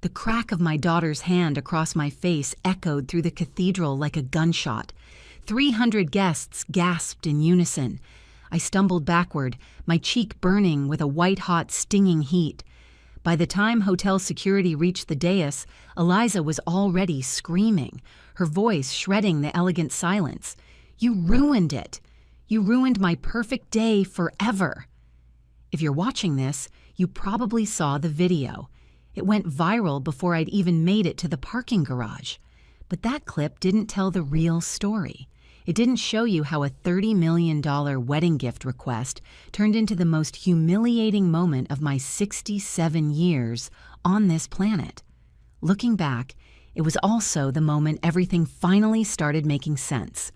The crack of my daughter's hand across my face echoed through the cathedral like a gunshot. 300 guests gasped in unison. I stumbled backward, my cheek burning with a white-hot, stinging heat. By the time hotel security reached the dais, Eliza was already screaming, her voice shredding the elegant silence. "You ruined it! You ruined my perfect day forever!" If you're watching this, you probably saw the video. It went viral before I'd even made it to the parking garage. But that clip didn't tell the real story. It didn't show you how a $30 million wedding gift request turned into the most humiliating moment of my 67 years on this planet. Looking back, it was also the moment everything finally started making sense.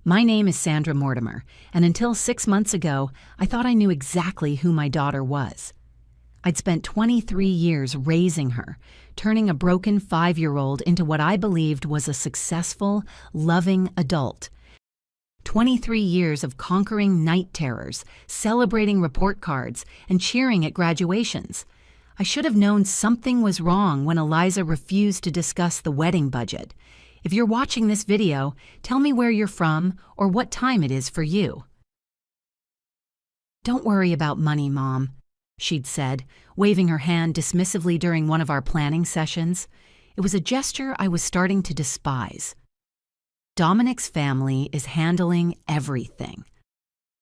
My name is Sandra Mortimer, and until 6 months ago, I thought I knew exactly who my daughter was. I'd spent 23 years raising her, turning a broken 5-year-old into what I believed was a successful, loving adult. 23 years of conquering night terrors, celebrating report cards, and cheering at graduations. I should have known something was wrong when Eliza refused to discuss the wedding budget. If you're watching this video, tell me where you're from or what time it is for you. "Don't worry about money, Mom," she'd said, waving her hand dismissively during one of our planning sessions. It was a gesture I was starting to despise. Dominic's family is handling everything.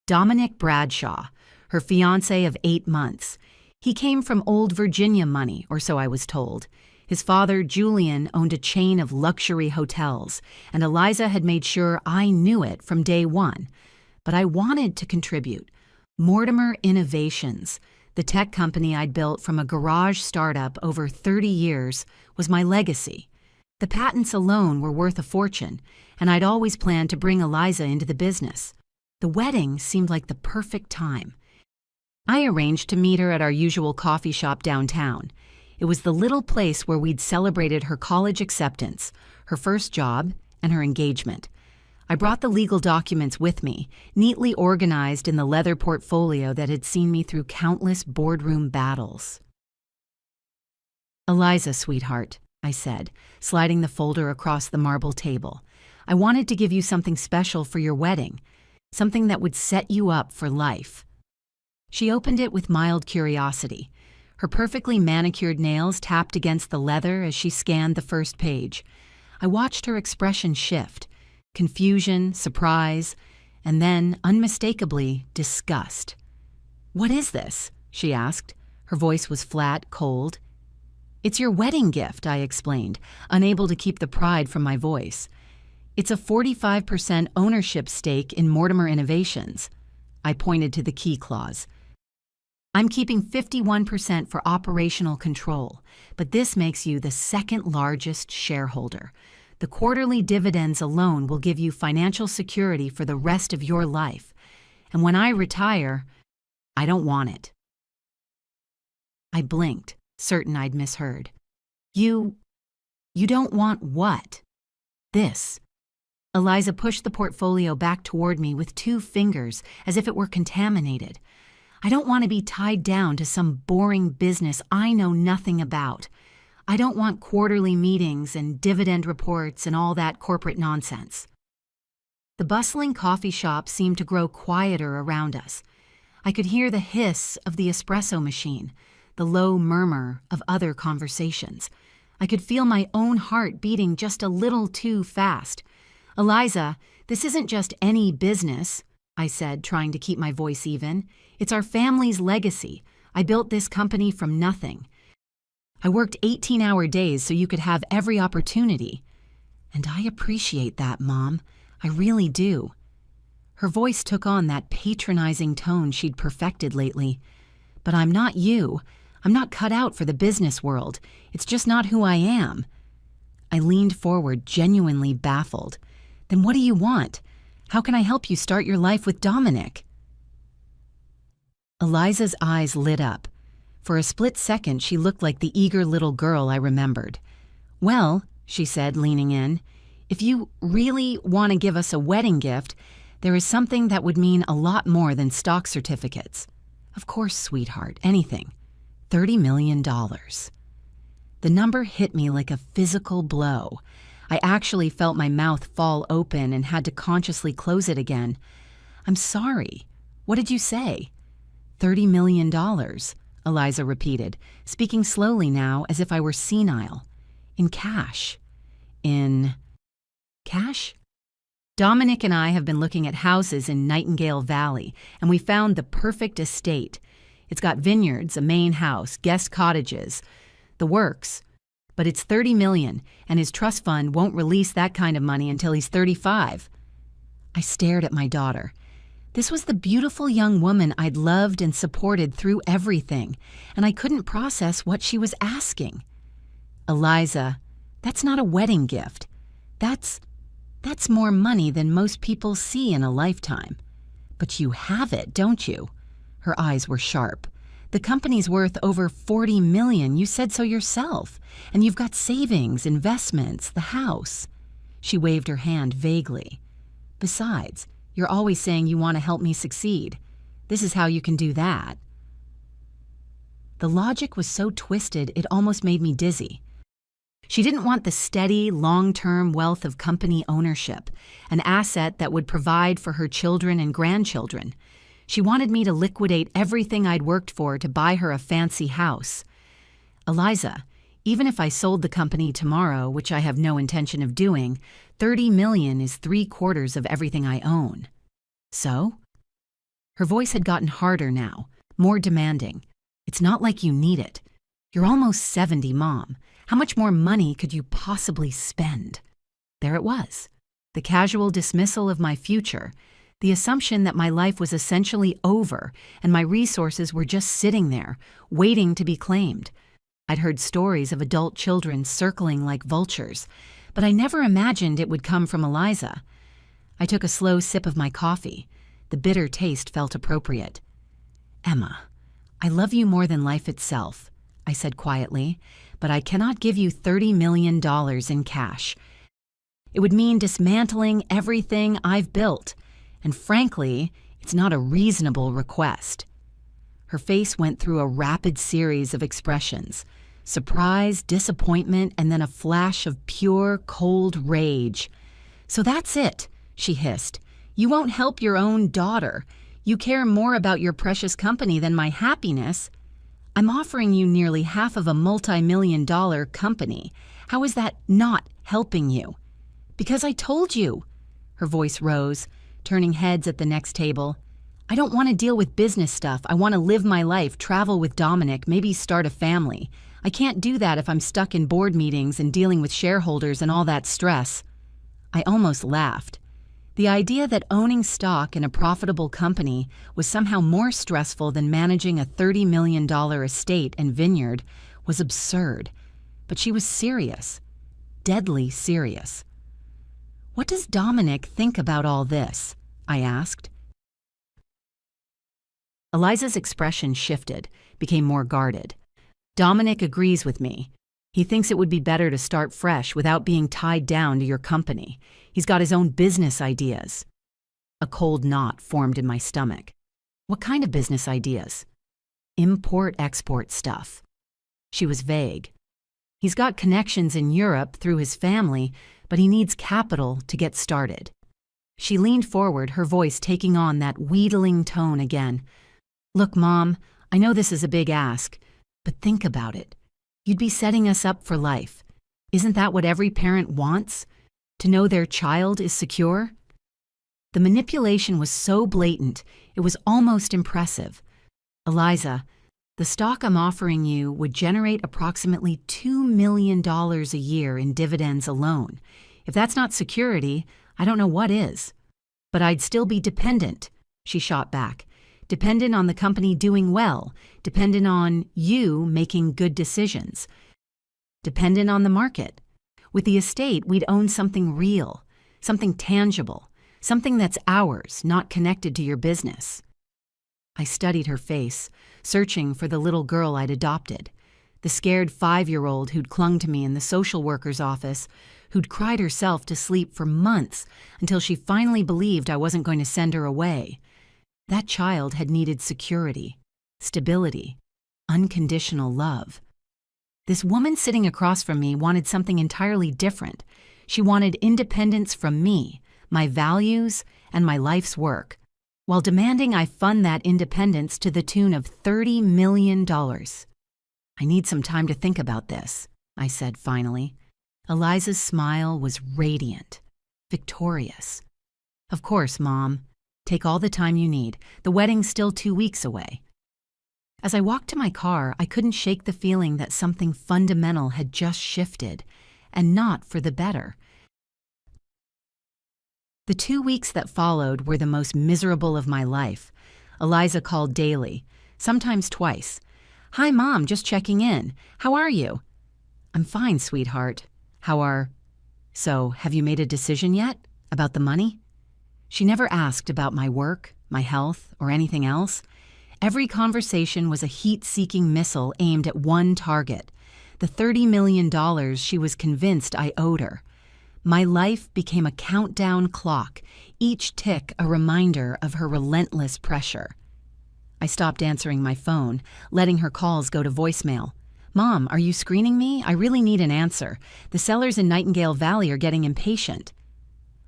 Dominic Bradshaw, her fiancé of 8 months. He came from old Virginia money, or so I was told. His father, Julian, owned a chain of luxury hotels, and Eliza had made sure I knew it from day one. But I wanted to contribute. Mortimer Innovations, the tech company I'd built from a garage startup over 30 years, was my legacy. The patents alone were worth a fortune, and I'd always planned to bring Eliza into the business. The wedding seemed like the perfect time. I arranged to meet her at our usual coffee shop downtown. It was the little place where we'd celebrated her college acceptance, her first job, and her engagement. I brought the legal documents with me, neatly organized in the leather portfolio that had seen me through countless boardroom battles. "Eliza, sweetheart," I said, sliding the folder across the marble table. "I wanted to give you something special for your wedding, something that would set you up for life." She opened it with mild curiosity. Her perfectly manicured nails tapped against the leather as she scanned the first page. I watched her expression shift. Confusion, surprise, and then, unmistakably, disgust. "What is this?" she asked. Her voice was flat, cold. "It's your wedding gift," I explained, unable to keep the pride from my voice. "It's a 45% ownership stake in Mortimer Innovations." I pointed to the key clause. "I'm keeping 51% for operational control, but this makes you the second largest shareholder. The quarterly dividends alone will give you financial security for the rest of your life. And when I retire, I don't want it." I blinked, certain I'd misheard. You don't want what?" "This." Eliza pushed the portfolio back toward me with 2 fingers, as if it were contaminated. "I don't want to be tied down to some boring business I know nothing about. I don't want quarterly meetings and dividend reports and all that corporate nonsense." The bustling coffee shop seemed to grow quieter around us. I could hear the hiss of the espresso machine, the low murmur of other conversations. I could feel my own heart beating just a little too fast. "Eliza, this isn't just any business," I said, trying to keep my voice even. "It's our family's legacy. I built this company from nothing. I worked 18-hour days so you could have every opportunity. And I appreciate that, Mom. I really do." Her voice took on that patronizing tone she'd perfected lately. "But I'm not you. I'm not cut out for the business world. It's just not who I am." I leaned forward, genuinely baffled. "Then what do you want? How can I help you start your life with Dominic?" Eliza's eyes lit up. For a split second, she looked like the eager little girl I remembered. "Well," she said, leaning in, "if you really want to give us a wedding gift, there is something that would mean a lot more than stock certificates." "Of course, sweetheart, anything. $30 million. The number hit me like a physical blow. I actually felt my mouth fall open and had to consciously close it again. "I'm sorry. What did you say?" $30 million, Eliza repeated, speaking slowly now as if I were senile. "In cash." "In cash?" Dominic and I have been looking at houses in Nightingale Valley, and we found the perfect estate. It's got vineyards, a main house, guest cottages, the works. But it's $30 million, and his trust fund won't release that kind of money until he's 35. I stared at my daughter. This was the beautiful young woman I'd loved and supported through everything, and I couldn't process what she was asking. "Eliza, that's not a wedding gift. That's more money than most people see in a lifetime. But you have it, don't you?" Her eyes were sharp. "The company's worth over $40 million, you said so yourself. And you've got savings, investments, the house." She waved her hand vaguely. "Besides, you're always saying you want to help me succeed. This is how you can do that." The logic was so twisted it almost made me dizzy. She didn't want the steady, long-term wealth of company ownership, an asset that would provide for her children and grandchildren. She wanted me to liquidate everything I'd worked for to buy her a fancy house. "Eliza, even if I sold the company tomorrow, which I have no intention of doing, $30 million is 3/4 of everything I own." "So?" Her voice had gotten harder now, more demanding. "It's not like you need it. You're almost 70, Mom. How much more money could you possibly spend?" There it was, the casual dismissal of my future, the assumption that my life was essentially over and my resources were just sitting there, waiting to be claimed. I'd heard stories of adult children circling like vultures, but I never imagined it would come from Eliza. I took a slow sip of my coffee. The bitter taste felt appropriate. "Emma, I love you more than life itself," I said quietly, "but I cannot give you $30 million in cash. It would mean dismantling everything I've built, and frankly, it's not a reasonable request." Her face went through a rapid series of expressions: surprise, disappointment, and then a flash of pure, cold rage. "So that's it," she hissed. "You won't help your own daughter. You care more about your precious company than my happiness. I'm offering you nearly half of a multi-million-dollar company. How is that not helping you?" "Because I told you." Her voice rose, turning heads at the next table. "I don't want to deal with business stuff. I want to live my life, travel with Dominic, maybe start a family. I can't do that if I'm stuck in board meetings and dealing with shareholders and all that stress." I almost laughed. The idea that owning stock in a profitable company was somehow more stressful than managing a $30 million estate and vineyard was absurd. But she was serious, deadly serious. "What does Dominic think about all this?" I asked. Eliza's expression shifted, became more guarded. "Dominic agrees with me. He thinks it would be better to start fresh without being tied down to your company. He's got his own business ideas." A cold knot formed in my stomach. "What kind of business ideas?" "Import-export stuff." She was vague. "He's got connections in Europe through his family, but he needs capital to get started." She leaned forward, her voice taking on that wheedling tone again. "Look, Mom, I know this is a big ask, but think about it. You'd be setting us up for life. Isn't that what every parent wants? To know their child is secure?" The manipulation was so blatant, it was almost impressive. "Eliza, the stock I'm offering you would generate approximately $2 million a year in dividends alone. If that's not security, I don't know what is. But I'd still be dependent," she shot back. "Dependent on the company doing well, dependent on you making good decisions, dependent on the market. With the estate, we'd own something real, something tangible, something that's ours, not connected to your business." I studied her face, searching for the little girl I'd adopted, the scared 5-year-old who'd clung to me in the social worker's office, who'd cried herself to sleep for months until she finally believed I wasn't going to send her away. That child had needed security, stability, unconditional love. This woman sitting across from me wanted something entirely different. She wanted independence from me, my values, and my life's work, while demanding I fund that independence to the tune of $30 million. I need some time to think about this, I said finally. Eliza's smile was radiant, victorious. Of course, Mom. Take all the time you need. The wedding's still 2 weeks away. As I walked to my car, I couldn't shake the feeling that something fundamental had just shifted, and not for the better. The 2 weeks that followed were the most miserable of my life. Eliza called daily, sometimes twice. "Hi, Mom, just checking in. How are you?" "I'm fine, sweetheart. So, have you made a decision yet? About the money?" She never asked about my work, my health, or anything else. Every conversation was a heat-seeking missile aimed at one target, the $30 million she was convinced I owed her. My life became a countdown clock, each tick a reminder of her relentless pressure. I stopped answering my phone, letting her calls go to voicemail. "Mom, are you screening me? I really need an answer. The sellers in Nightingale Valley are getting impatient."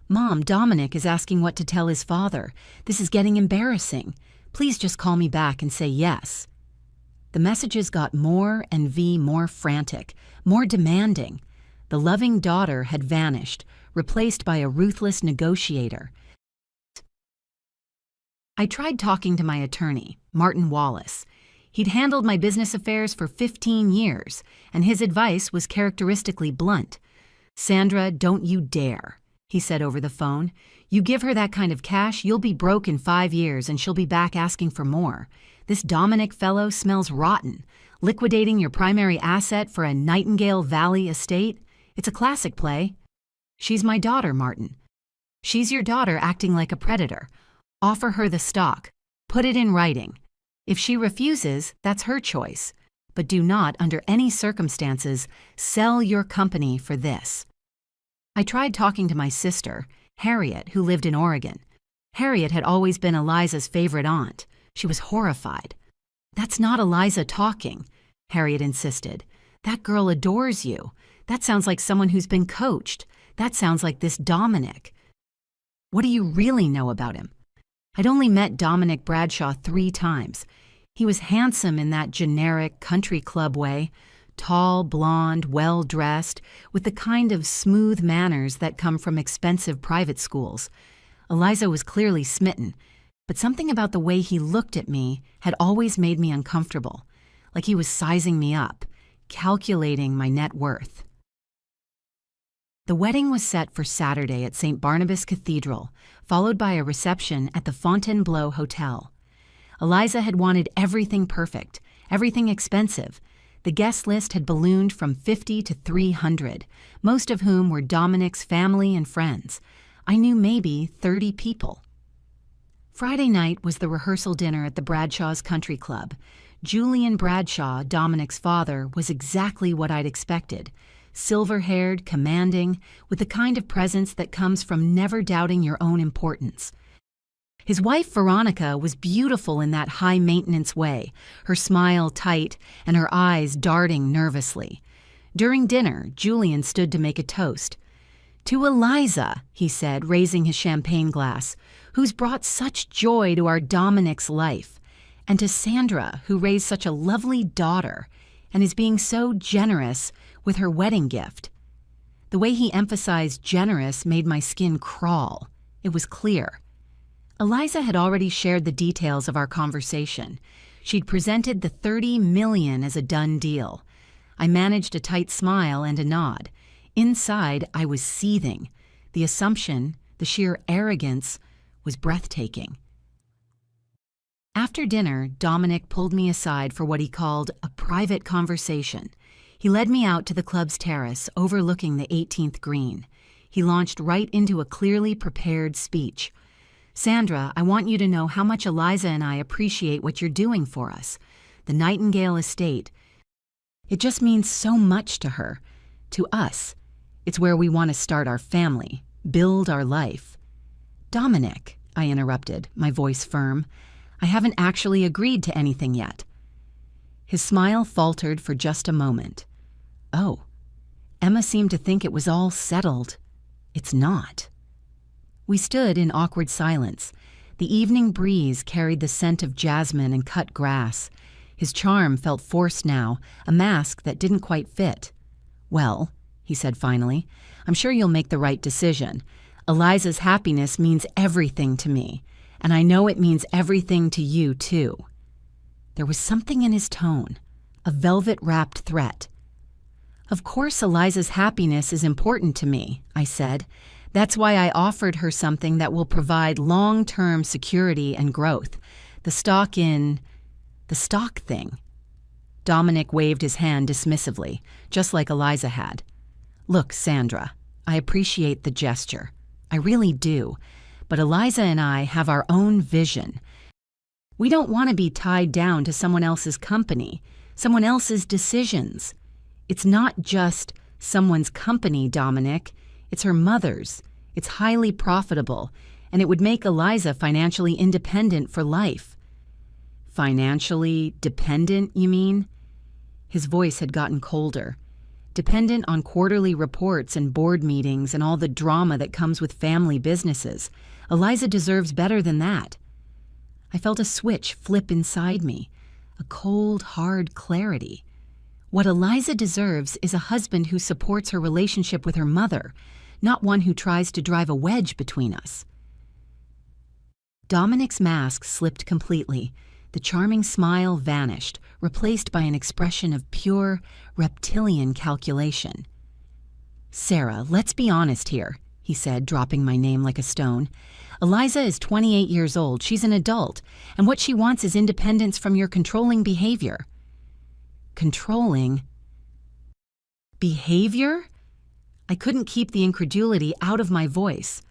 "Mom, Dominic is asking what to tell his father. This is getting embarrassing. Please just call me back and say yes." The messages got more frantic, more demanding. The loving daughter had vanished, replaced by a ruthless negotiator. I tried talking to my attorney, Martin Wallace. He'd handled my business affairs for 15 years, and his advice was characteristically blunt. "Sandra, don't you dare," he said over the phone. "You give her that kind of cash, you'll be broke in 5 years and she'll be back asking for more. This Dominic fellow smells rotten. Liquidating your primary asset for a Nightingale Valley estate? It's a classic play." "She's my daughter, Martin." "She's your daughter acting like a predator. Offer her the stock. Put it in writing. If she refuses, that's her choice. But do not, under any circumstances, sell your company for this." I tried talking to my sister, Harriet, who lived in Oregon. Harriet had always been Eliza's favorite aunt. She was horrified. "That's not Eliza talking," Harriet insisted. "That girl adores you. That sounds like someone who's been coached. That sounds like this Dominic." "What do you really know about him?" I'd only met Dominic Bradshaw 3 times. He was handsome in that generic country club way, tall, blonde, well-dressed, with the kind of smooth manners that come from expensive private schools. Eliza was clearly smitten, but something about the way he looked at me had always made me uncomfortable, like he was sizing me up, calculating my net worth. The wedding was set for Saturday at St. Barnabas Cathedral, followed by a reception at the Fontainebleau Hotel. Eliza had wanted everything perfect, everything expensive. The guest list had ballooned from 50 to 300, most of whom were Dominic's family and friends. I knew maybe 30 people. Friday night was the rehearsal dinner at the Bradshaw's Country Club. Julian Bradshaw, Dominic's father, was exactly what I'd expected. Silver-haired, commanding, with the kind of presence that comes from never doubting your own importance. His wife, Veronica, was beautiful in that high-maintenance way, her smile tight and her eyes darting nervously. During dinner, Julian stood to make a toast. "To Eliza," he said, raising his champagne glass, "who's brought such joy to our Dominic's life, and to Sandra, who raised such a lovely daughter and is being so generous with her wedding gift." The way he emphasized generous made my skin crawl. It was clear. Eliza had already shared the details of our conversation. She'd presented the $30 million as a done deal. I managed a tight smile and a nod. Inside, I was seething. The assumption, the sheer arrogance, was breathtaking. After dinner, Dominic pulled me aside for what he called a private conversation. He led me out to the club's terrace overlooking the 18th green. He launched right into a clearly prepared speech. "Sandra, I want you to know how much Eliza and I appreciate what you're doing for us. The Nightingale estate. It just means so much to her, to us. It's where we want to start our family, build our life." "Dominic," I interrupted, my voice firm, "I haven't actually agreed to anything yet." His smile faltered for just a moment. Oh, Emma seemed to think it was all settled. It's not. We stood in awkward silence. The evening breeze carried the scent of jasmine and cut grass. His charm felt forced now, a mask that didn't quite fit. "Well," he said finally, "I'm sure you'll make the right decision. Eliza's happiness means everything to me, and I know it means everything to you, too." There was something in his tone, a velvet-wrapped threat. "Of course Eliza's happiness is important to me," I said. "That's why I offered her something that will provide long-term security and growth. The stock thing." Dominic waved his hand dismissively, just like Eliza had. "Look, Sandra, I appreciate the gesture. I really do. But Eliza and I have our own vision. We don't want to be tied down to someone else's company, someone else's decisions. It's not just someone's company, Dominic. It's her mother's. It's highly profitable, and it would make Eliza financially independent for life." "Financially dependent, you mean?" His voice had gotten colder. "Dependent on quarterly reports and board meetings and all the drama that comes with family businesses. Eliza deserves better than that." I felt a switch flip inside me, a cold, hard clarity. What Eliza deserves is a husband who supports her relationship with her mother, not one who tries to drive a wedge between us. Dominic's mask slipped completely. The charming smile vanished, replaced by an expression of pure, reptilian calculation. "Sarah, let's be honest here," he said, dropping my name like a stone. "Eliza is 28 years old. She's an adult, and what she wants is independence from your controlling behavior." "Controlling behavior?" I couldn't keep the incredulity out of my voice.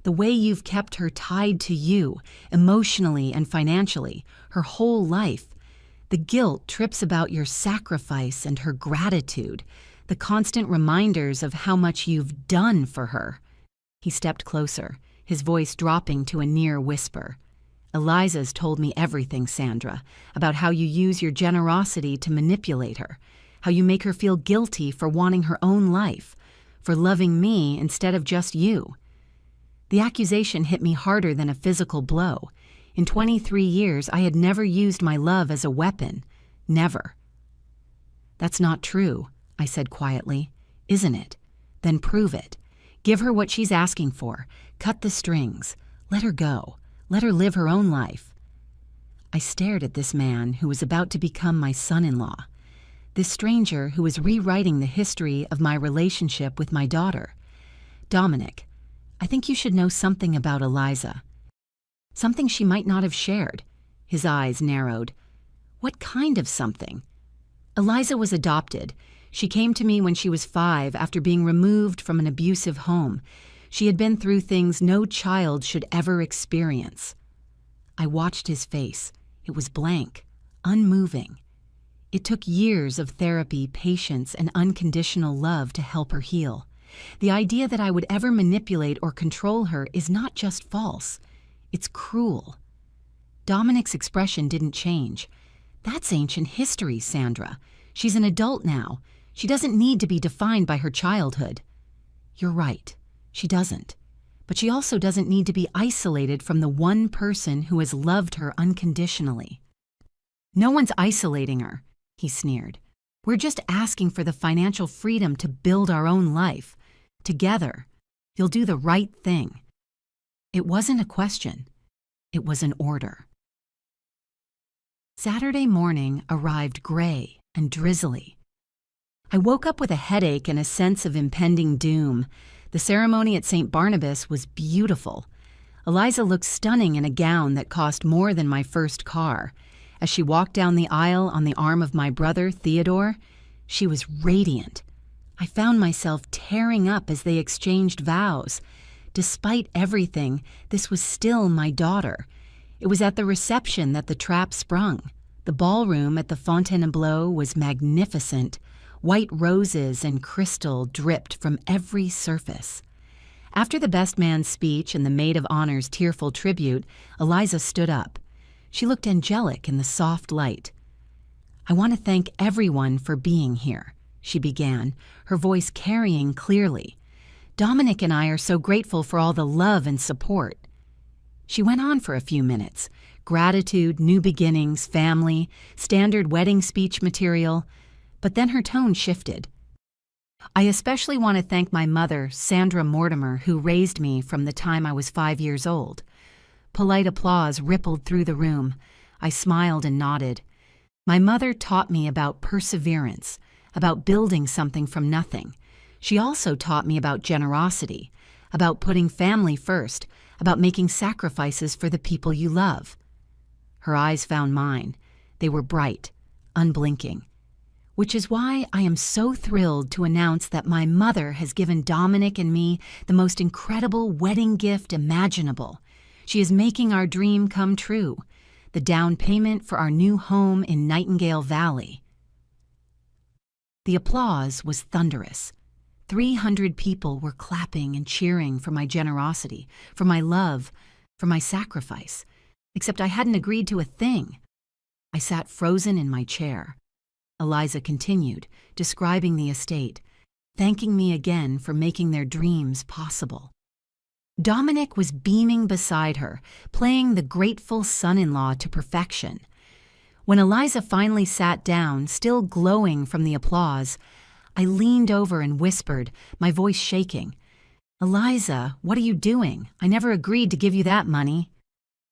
"The way you've kept her tied to you, emotionally and financially, her whole life. The guilt trips about your sacrifice and her gratitude, the constant reminders of how much you've done for her." He stepped closer, his voice dropping to a near whisper. "Eliza's told me everything, Sandra, about how you use your generosity to manipulate her, how you make her feel guilty for wanting her own life, for loving me instead of just you." The accusation hit me harder than a physical blow. In 23 years, I had never used my love as a weapon. Never. "That's not true," I said quietly. "Isn't it? Then prove it. Give her what she's asking for. Cut the strings. Let her go. Let her live her own life." I stared at this man who was about to become my son-in-law. This stranger who was rewriting the history of my relationship with my daughter. "Dominic, I think you should know something about Eliza. Something she might not have shared." His eyes narrowed. "What kind of something?" "Eliza was adopted. She came to me when she was 5 after being removed from an abusive home. She had been through things no child should ever experience." I watched his face. It was blank, unmoving. It took years of therapy, patience, and unconditional love to help her heal. The idea that I would ever manipulate or control her is not just false. It's cruel. Dominic's expression didn't change. "That's ancient history, Sandra. She's an adult now. She doesn't need to be defined by her childhood." "You're right. She doesn't. But she also doesn't need to be isolated from the one person who has loved her unconditionally." "No one's isolating her," he sneered. "We're just asking for the financial freedom to build our own life. Together. You'll do the right thing." It wasn't a question. It was an order. Saturday morning arrived gray and drizzly. I woke up with a headache and a sense of impending doom. The ceremony at St. Barnabas was beautiful. Eliza looked stunning in a gown that cost more than my first car. As she walked down the aisle on the arm of my brother, Theodore, she was radiant. I found myself tearing up as they exchanged vows. Despite everything, this was still my daughter. It was at the reception that the trap sprung. The ballroom at the Fontainebleau was magnificent. White roses and crystal dripped from every surface. After the best man's speech and the maid of honor's tearful tribute, Eliza stood up. She looked angelic in the soft light. "I want to thank everyone for being here," she began, her voice carrying clearly. "Dominic and I are so grateful for all the love and support." She went on for a few minutes. Gratitude, new beginnings, family, standard wedding speech material. But then her tone shifted. "I especially want to thank my mother, Sandra Mortimer, who raised me from the time I was 5 years old." Polite applause rippled through the room. I smiled and nodded. "My mother taught me about perseverance, about building something from nothing. She also taught me about generosity, about putting family first, about making sacrifices for the people you love." Her eyes found mine. They were bright, unblinking. "Which is why I am so thrilled to announce that my mother has given Dominic and me the most incredible wedding gift imaginable. She is making our dream come true, the down payment for our new home in Nightingale Valley." The applause was thunderous. 300 people were clapping and cheering for my generosity, for my love, for my sacrifice, except I hadn't agreed to a thing. I sat frozen in my chair. Eliza continued, describing the estate, thanking me again for making their dreams possible. Dominic was beaming beside her, playing the grateful son-in-law to perfection. When Eliza finally sat down, still glowing from the applause, I leaned over and whispered, my voice shaking, "Eliza, what are you doing? I never agreed to give you that money."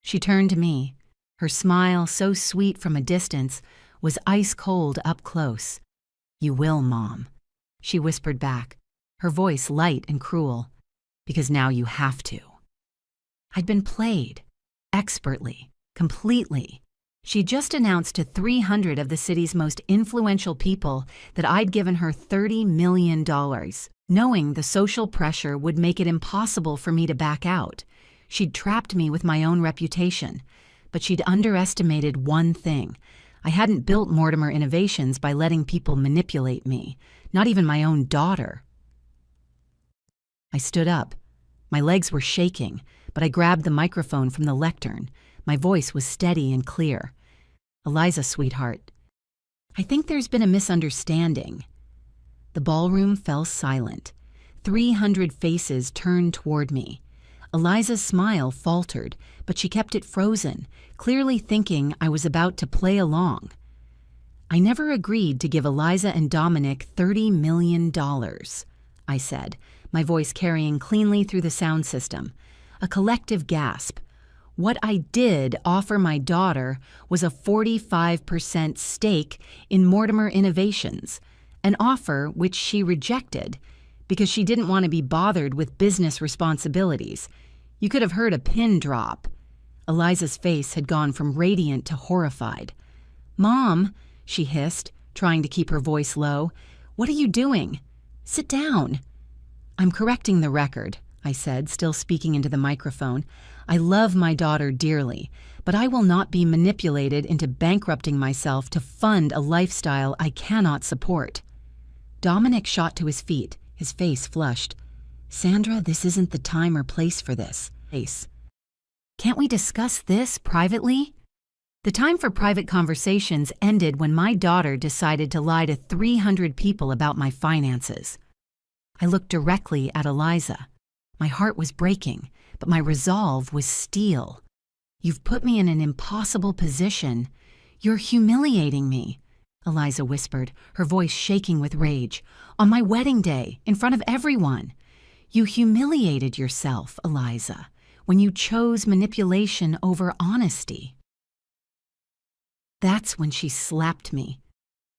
She turned to me. Her smile, so sweet from a distance, was ice cold up close. "You will, Mom," she whispered back, her voice light and cruel, "because now you have to." I'd been played, expertly, completely. She'd just announced to 300 of the city's most influential people that I'd given her $30 million, knowing the social pressure would make it impossible for me to back out. She'd trapped me with my own reputation, but she'd underestimated one thing. I hadn't built Mortimer Innovations by letting people manipulate me, not even my own daughter. I stood up. My legs were shaking, but I grabbed the microphone from the lectern. My voice was steady and clear. "Eliza, sweetheart, I think there's been a misunderstanding." The ballroom fell silent. 300 faces turned toward me. Eliza's smile faltered, but she kept it frozen, clearly thinking I was about to play along. "I never agreed to give Eliza and Dominic $30 million, I said, my voice carrying cleanly through the sound system. A collective gasp. What I did offer my daughter was a 45% stake in Mortimer Innovations, an offer which she rejected because she didn't want to be bothered with business responsibilities. You could have heard a pin drop. Eliza's face had gone from radiant to horrified. "Mom," she hissed, trying to keep her voice low, "what are you doing? Sit down." "I'm correcting the record," I said, still speaking into the microphone. "I love my daughter dearly, but I will not be manipulated into bankrupting myself to fund a lifestyle I cannot support." Dominic shot to his feet, his face flushed. "Sandra, this isn't the time or place for this. Can't we discuss this privately?" The time for private conversations ended when my daughter decided to lie to 300 people about my finances. I looked directly at Eliza. My heart was breaking, but my resolve was steel. "You've put me in an impossible position. You're humiliating me," Eliza whispered, her voice shaking with rage. "On my wedding day, in front of everyone. You humiliated yourself, Eliza, when you chose manipulation over honesty." That's when she slapped me.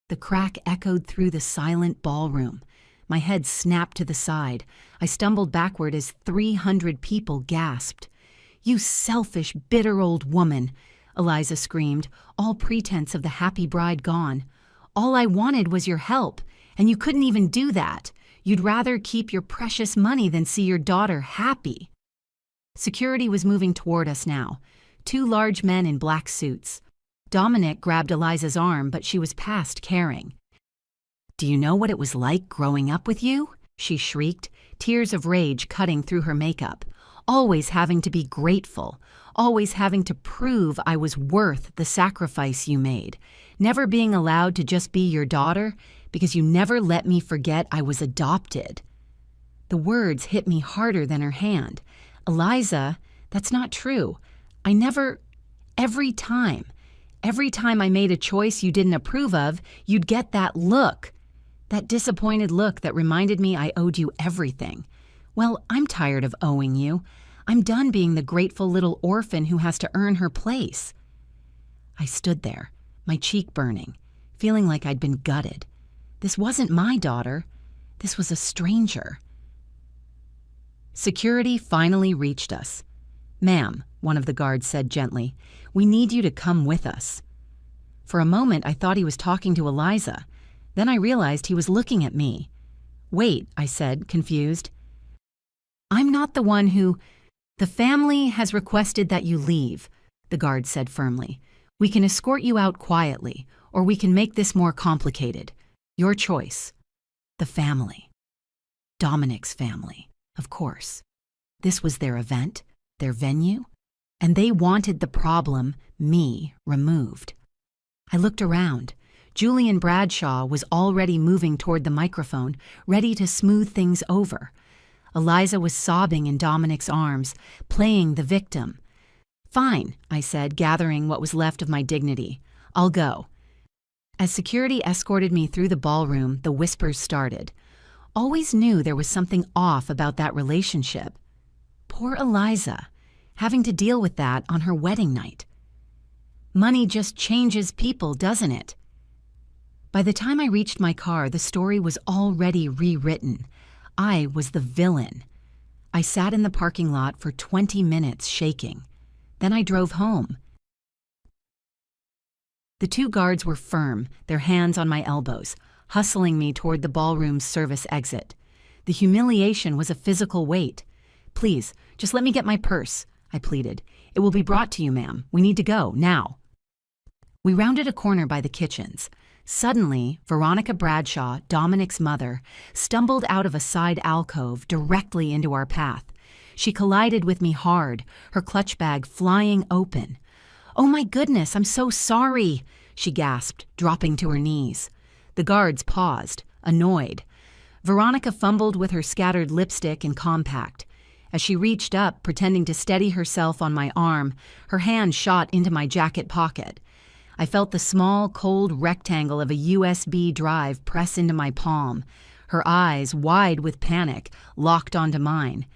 The crack echoed through the silent ballroom. My head snapped to the side. I stumbled backward as 300 people gasped. "You selfish, bitter old woman," Eliza screamed, all pretense of the happy bride gone. "All I wanted was your help, and you couldn't even do that. You'd rather keep your precious money than see your daughter happy." Security was moving toward us now. 2 large men in black suits. Dominic grabbed Eliza's arm, but she was past caring. "Do you know what it was like growing up with you?" she shrieked, tears of rage cutting through her makeup. "Always having to be grateful, always having to prove I was worth the sacrifice you made. never being allowed to just be your daughter because you never let me forget I was adopted. The words hit me harder than her hand. Eliza, that's not true. Every time I made a choice you didn't approve of, you'd get that look. That disappointed look that reminded me I owed you everything. Well, I'm tired of owing you. I'm done being the grateful little orphan who has to earn her place. I stood there, my cheek burning, feeling like I'd been gutted. This wasn't my daughter. This was a stranger. Security finally reached us. "Ma'am," one of the guards said gently, "we need you to come with us." For a moment, I thought he was talking to Eliza. Then I realized he was looking at me. "Wait," I said, confused. "I'm not the one who—" "The family has requested that you leave," the guard said firmly. "We can escort you out quietly, or we can make this more complicated. Your choice." The family. Dominic's family, of course. This was their event, their venue, and they wanted the problem, me, removed. I looked around. Julian Bradshaw was already moving toward the microphone, ready to smooth things over. Eliza was sobbing in Dominic's arms, playing the victim. "Fine," I said, gathering what was left of my dignity. "I'll go." As security escorted me through the ballroom, the whispers started. Always knew there was something off about that relationship. Poor Eliza, having to deal with that on her wedding night. Money just changes people, doesn't it? By the time I reached my car, the story was already rewritten. I was the villain. I sat in the parking lot for 20 minutes shaking. Then I drove home. The two guards were firm, their hands on my elbows, hustling me toward the ballroom's service exit. The humiliation was a physical weight. "Please, just let me get my purse," I pleaded. "It will be brought to you, ma'am. We need to go, now." We rounded a corner by the kitchens. Suddenly, Veronica Bradshaw, Dominic's mother, stumbled out of a side alcove directly into our path. She collided with me hard, her clutch bag flying open. "Oh my goodness, I'm so sorry," she gasped, dropping to her knees. The guards paused, annoyed. Veronica fumbled with her scattered lipstick and compact. As she reached up, pretending to steady herself on my arm, her hand shot into my jacket pocket. I felt the small, cold rectangle of a USB drive press into my palm. Her eyes, wide with panic, locked onto mine.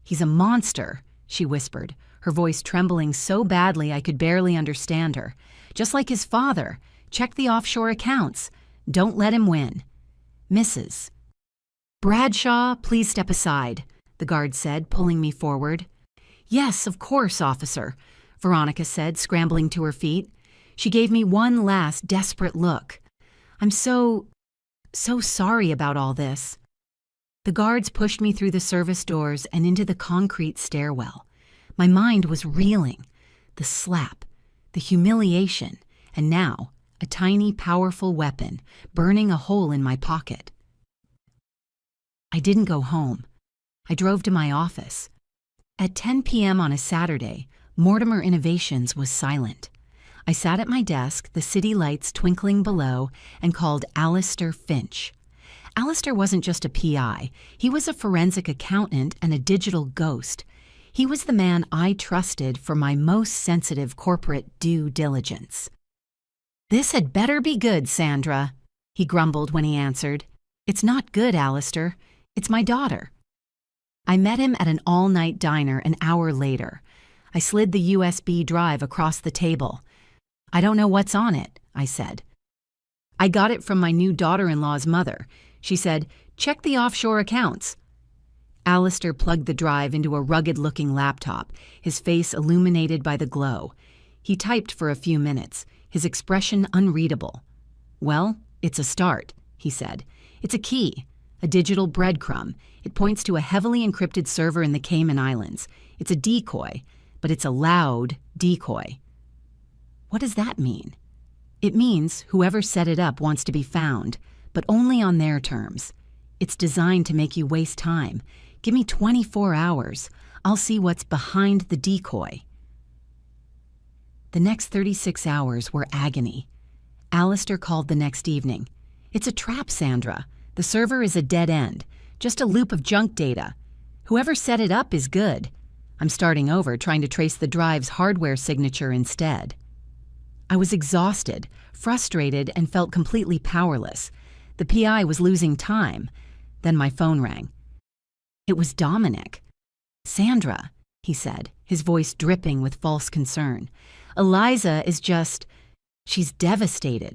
"He's a monster," she whispered, her voice trembling so badly I could barely understand her. "Just like his father. Check the offshore accounts. Don't let him win." "Mrs. Bradshaw, please step aside," the guard said, pulling me forward. "Yes, of course, officer," Veronica said, scrambling to her feet. She gave me one last desperate look. "I'm so sorry about all this." The guards pushed me through the service doors and into the concrete stairwell. My mind was reeling. The slap, the humiliation, and now a tiny, powerful weapon burning a hole in my pocket. I didn't go home. I drove to my office. At 10 p.m. on a Saturday, Mortimer Innovations was silent. I sat at my desk, the city lights twinkling below, and called Alistair Finch. Alistair wasn't just a PI. He was a forensic accountant and a digital ghost. He was the man I trusted for my most sensitive corporate due diligence. "This had better be good, Sandra," he grumbled when he answered. "It's not good, Alistair. It's my daughter." I met him at an all-night diner an hour later. I slid the USB drive across the table. "I don't know what's on it," I said. "I got it from my new daughter-in-law's mother. She said, 'Check the offshore accounts.'" Alistair plugged the drive into a rugged-looking laptop, his face illuminated by the glow. He typed for a few minutes, his expression unreadable. "Well, it's a start," he said. "It's a key, a digital breadcrumb. It points to a heavily encrypted server in the Cayman Islands. It's a decoy, but it's a loud decoy." What does that mean? It means whoever set it up wants to be found, but only on their terms. It's designed to make you waste time. Give me 24 hours. I'll see what's behind the decoy. The next 36 hours were agony. Alistair called the next evening. "It's a trap, Sandra. The server is a dead end, just a loop of junk data. Whoever set it up is good. I'm starting over, trying to trace the drive's hardware signature instead." I was exhausted, frustrated, and felt completely powerless. The PI was losing time. Then my phone rang. It was Dominic. "Sandra," he said, his voice dripping with false concern. "Eliza is just... she's devastated.